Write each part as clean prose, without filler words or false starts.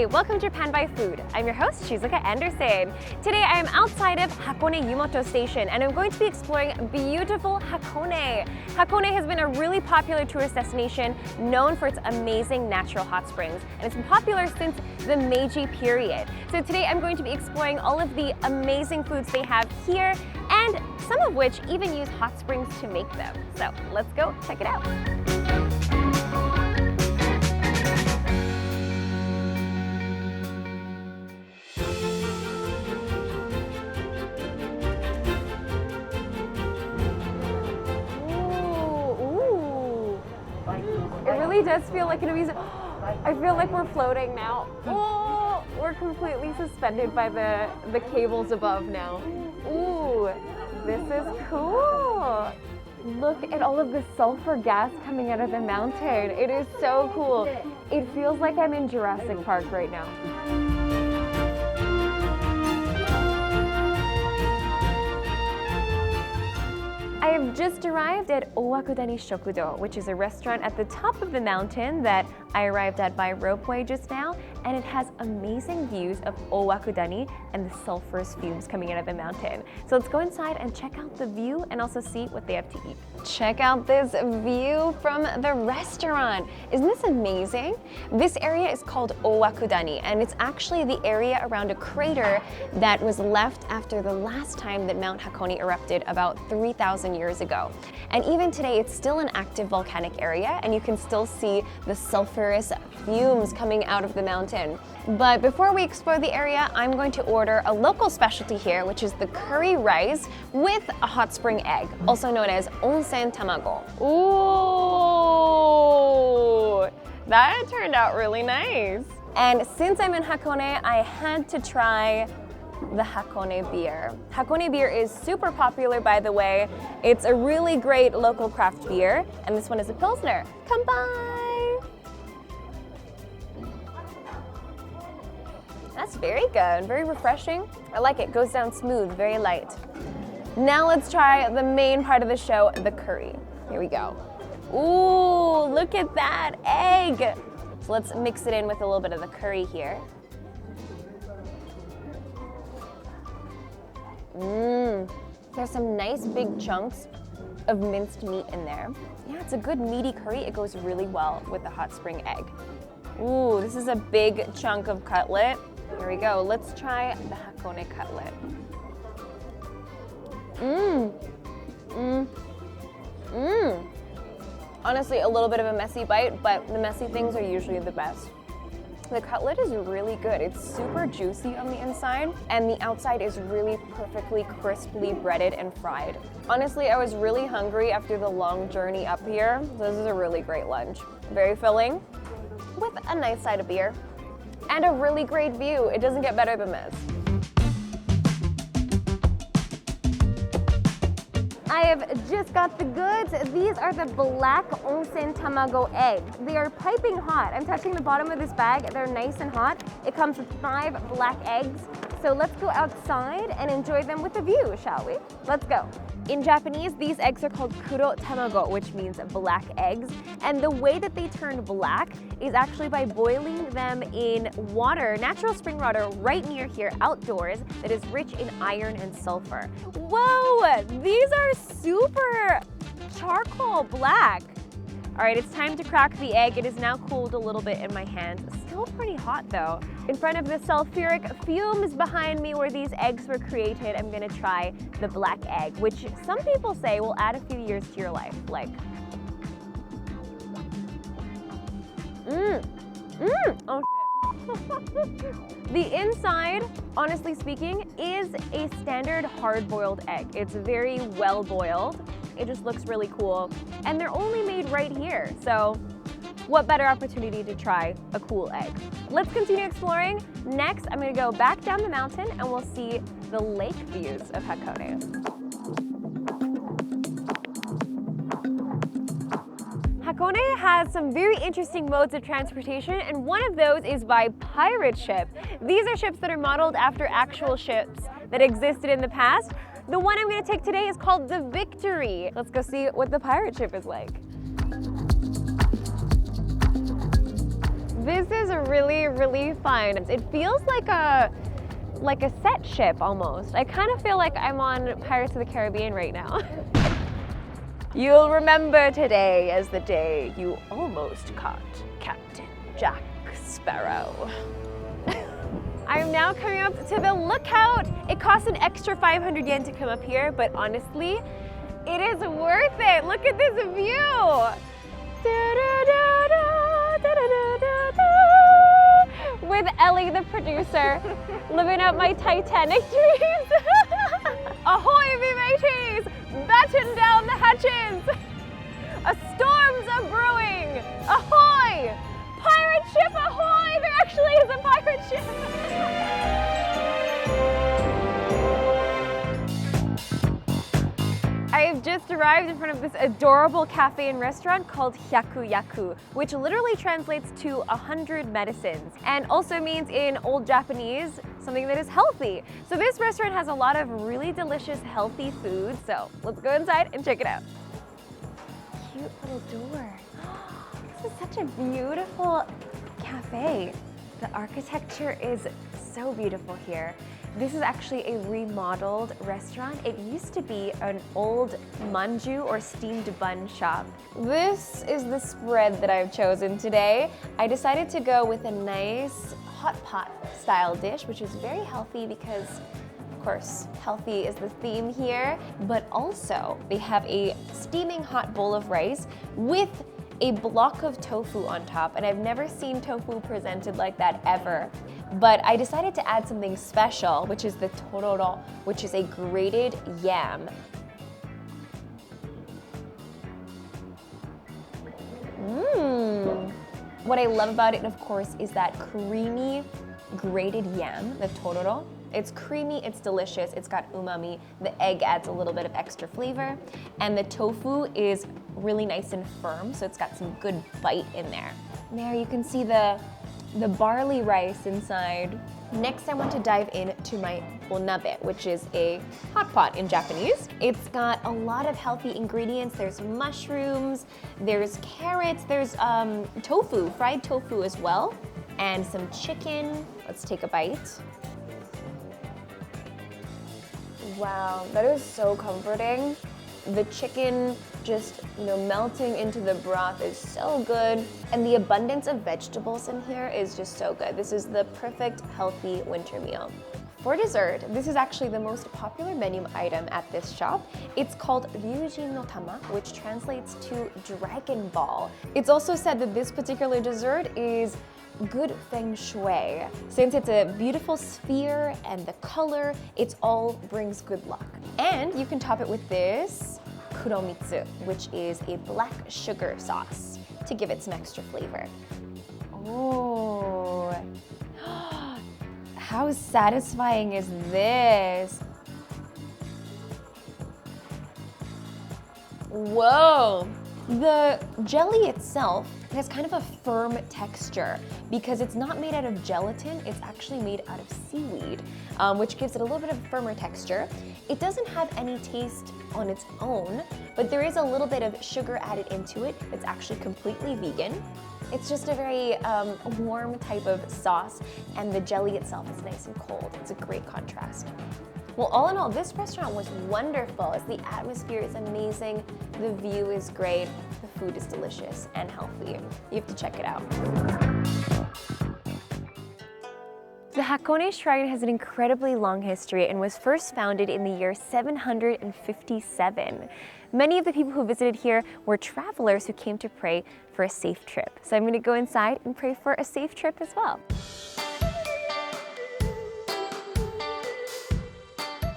Hi, welcome to Japan by Food. I'm your host, Shizuka Anderson. Today I am outside of Hakone Yumoto Station and I'm going to be exploring beautiful Hakone. Hakone has been a really popular tourist destination known for its amazing natural hot springs, and it's been popular since the Meiji period. So today I'm going to be exploring all of the amazing foods they have here, and some of which even use hot springs to make them. So let's go check it out. It really does feel like an amazing. I feel like we're floating now. Oh, we're completely suspended by the cables above now. Ooh, this is cool. Look at all of the sulfur gas coming out of the mountain. It is so cool. It feels like I'm in Jurassic Park right now. I have just arrived at Owakudani Shokudo, which is a restaurant at the top of the mountain that I arrived at by ropeway just now, and it has amazing views of Owakudani and the sulfurous fumes coming out of the mountain. So let's go inside and check out the view and also see what they have to eat. Check out this view from the restaurant. Isn't this amazing? This area is called Owakudani, and it's actually the area around a crater that was left after the last time that Mount Hakone erupted about 3,000 years ago. And even today, it's still an active volcanic area, and you can still see the sulfurous fumes coming out of the mountain. But before we explore the area, I'm going to order a local specialty here, which is the curry rice with a hot spring egg, also known as onsen tamago. Ooh, that turned out really nice. And since I'm in Hakone, I had to try the Hakone beer. Hakone beer is super popular, by the way. It's a really great local craft beer, and this one is a Pilsner. Come by! That's very good, very refreshing. I like it, goes down smooth, very light. Now let's try the main part of the show, the curry. Here we go. Ooh, look at that egg! So let's mix it in with a little bit of the curry here. There's some nice big chunks of minced meat in there. Yeah, it's a good meaty curry. It goes really well with the hot spring egg. Ooh, this is a big chunk of cutlet. Here we go. Let's try the Hakone cutlet. Honestly, a little bit of a messy bite, but the messy things are usually the best. The cutlet is really good. It's super juicy on the inside, and the outside is really perfectly crisply breaded and fried. Honestly, I was really hungry after the long journey up here. This is a really great lunch. Very filling, with a nice side of beer, and a really great view. It doesn't get better than this. I have just got the goods. These are the black onsen tamago eggs. They are piping hot. I'm touching the bottom of this bag. They're nice and hot. It comes with 5 black eggs. So let's go outside and enjoy them with a view, shall we? Let's go. In Japanese, these eggs are called kuro tamago, which means black eggs. And the way that they turn black is actually by boiling them in water, natural spring water right near here outdoors that is rich in iron and sulfur. Whoa, these are super charcoal black. All right, it's time to crack the egg. It is now cooled a little bit in my hands. Still pretty hot though. In front of the sulfuric fumes behind me where these eggs were created, I'm gonna try the black egg, which some people say will add a few years to your life. Like, oh shit. The inside, honestly speaking, is a standard hard-boiled egg. It's very well boiled. It just looks really cool. And they're only made right here. So what better opportunity to try a cool egg? Let's continue exploring. Next, I'm gonna go back down the mountain and we'll see the lake views of Hakone. Hakone has some very interesting modes of transportation, and one of those is by pirate ship. These are ships that are modeled after actual ships that existed in the past. The one I'm gonna take today is called the Victory. Let's go see what the pirate ship is like. This is really, really fun. It feels like a set ship almost. I kind of feel like I'm on Pirates of the Caribbean right now. You'll remember today as the day you almost caught Captain Jack Sparrow. I'm now coming up to the lookout. It costs an extra 500 yen to come up here, but honestly, it is worth it. Look at this view. With Ellie, the producer, living out my Titanic dreams. Ahoy, me mateys! Batten down the hatches! A storms are brewing! Ahoy! Pirate ship ahoy! There actually is a pirate ship! I have just arrived in front of this adorable cafe and restaurant called Hyaku, which literally translates to 100 medicines and also means in Old Japanese something that is healthy. So this restaurant has a lot of really delicious healthy food, so let's go inside and check it out. Cute little door. This is such a beautiful cafe. The architecture is so beautiful here. This is actually a remodeled restaurant. It used to be an old manju or steamed bun shop. This is the spread that I've chosen today. I decided to go with a nice hot pot style dish, which is very healthy because, of course, healthy is the theme here, but also they have a steaming hot bowl of rice with a block of tofu on top, and I've never seen tofu presented like that ever. But I decided to add something special, which is the tororo, which is a grated yam. What I love about it, of course, is that creamy grated yam, the tororo. It's creamy, it's delicious, it's got umami. The egg adds a little bit of extra flavor. And the tofu is really nice and firm, so it's got some good bite in there. There you can see the barley rice inside. Next, I want to dive into my onabe, which is a hot pot in Japanese. It's got a lot of healthy ingredients. There's mushrooms, there's carrots, there's tofu, fried tofu as well, and some chicken. Let's take a bite. Wow, that is so comforting. The chicken just, melting into the broth is so good. And the abundance of vegetables in here is just so good. This is the perfect healthy winter meal. For dessert, this is actually the most popular menu item at this shop. It's called Ryujin no Tama, which translates to Dragon Ball. It's also said that this particular dessert is good feng shui. Since it's a beautiful sphere and the color, it all brings good luck. And you can top it with this kuromitsu, which is a black sugar sauce to give it some extra flavor. Oh, how satisfying is this? Whoa! The jelly itself has kind of a firm texture because it's not made out of gelatin, it's actually made out of seaweed, which gives it a little bit of a firmer texture. It doesn't have any taste on its own, but there is a little bit of sugar added into it. It's actually completely vegan. It's just a very warm type of sauce, and the jelly itself is nice and cold. It's a great contrast. Well, all in all, this restaurant was wonderful as the atmosphere is amazing, the view is great, the food is delicious and healthy. You have to check it out. The Hakone Shrine has an incredibly long history and was first founded in the year 757. Many of the people who visited here were travelers who came to pray for a safe trip. So I'm going to go inside and pray for a safe trip as well.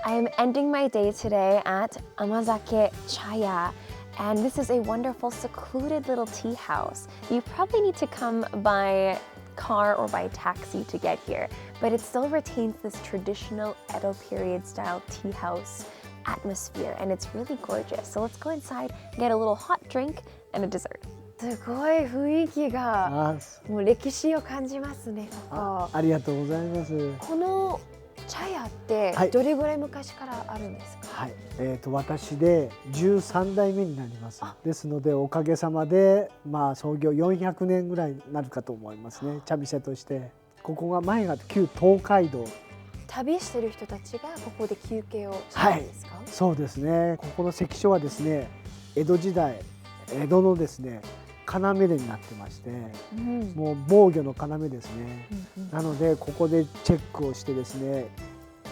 I am ending my day today at Amazake Chaya, and this is a wonderful secluded little tea house. You probably need to come by car or by taxi to get here, but it still retains this traditional Edo period style tea house atmosphere, and it's really gorgeous. So let's go inside, get a little hot drink and a dessert. すごい雰囲気がもう歴史を感じますね。ここ。ありがとうございます。この茶屋ってどれぐらい昔からあるんですか？はい、私で13代目になります。ですのでおかげさまで、まあ、創業400年ぐらいになるかと思いますね、茶店として。ここが前が旧東海道。旅してる人たちがここで休憩をしたんですか？そうですね。ここの関所はですね、江戸時代、江戸のですね、要になってまして、もう防御の要ですね。なのでここでチェックをしてですね、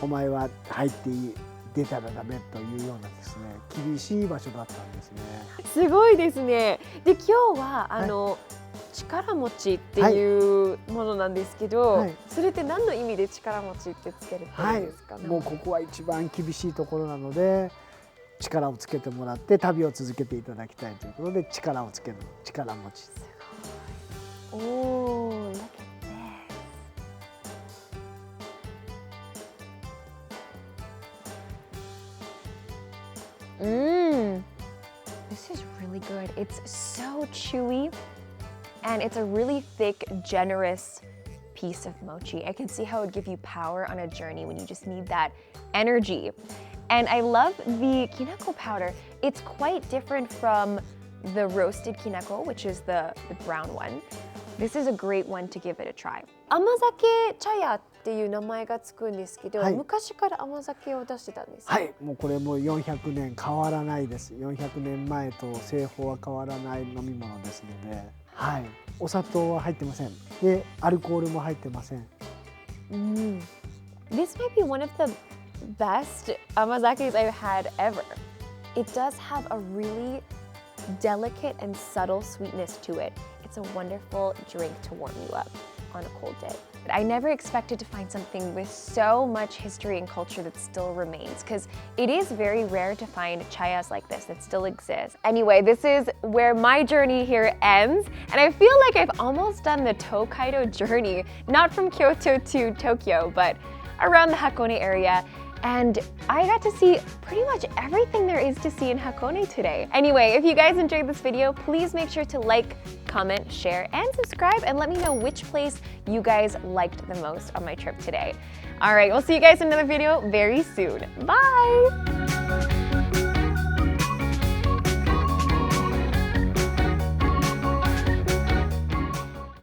お前は入っていい、出たらダメというようなですね、厳しい場所だったんですね。すごいですね。で今日は力持ちっていうものなんですけど、それって何の意味で力持ちってつけてるんですか？もうここは一番厳しいところなので、力をつけてもらって旅を続けていただきたいということで、力をつける、力持ち。おお、look at this. This is really good. It's so chewy and it's a really thick, generous piece of mochi. I can see how it would give you power on a journey when you just need that energy. And I love the kinako powder. It's quite different from the roasted kinako, which is the brown one. This is a great one to give it a try. Amazake Chaya っていう名前がつくんですけど、昔から甘酒を出してたんですか？はい、もうこれも400年変わらないです。400年前と製法は変わらない飲み物ですので、はい、お砂糖は入ってません。で、アルコールも入ってません。This might be one of the best amazakes I've had ever. It does have a really delicate and subtle sweetness to it. It's a wonderful drink to warm you up on a cold day. But I never expected to find something with so much history and culture that still remains, because it is very rare to find chayas like this that still exist. Anyway, this is where my journey here ends, and I feel like I've almost done the Tokaido journey, not from Kyoto to Tokyo, but around the Hakone area. And I got to see pretty much everything there is to see in Hakone today. Anyway, if you guys enjoyed this video, please make sure to like, comment, share, and subscribe, and let me know which place you guys liked the most on my trip today. All right, we'll see you guys in another video very soon. Bye!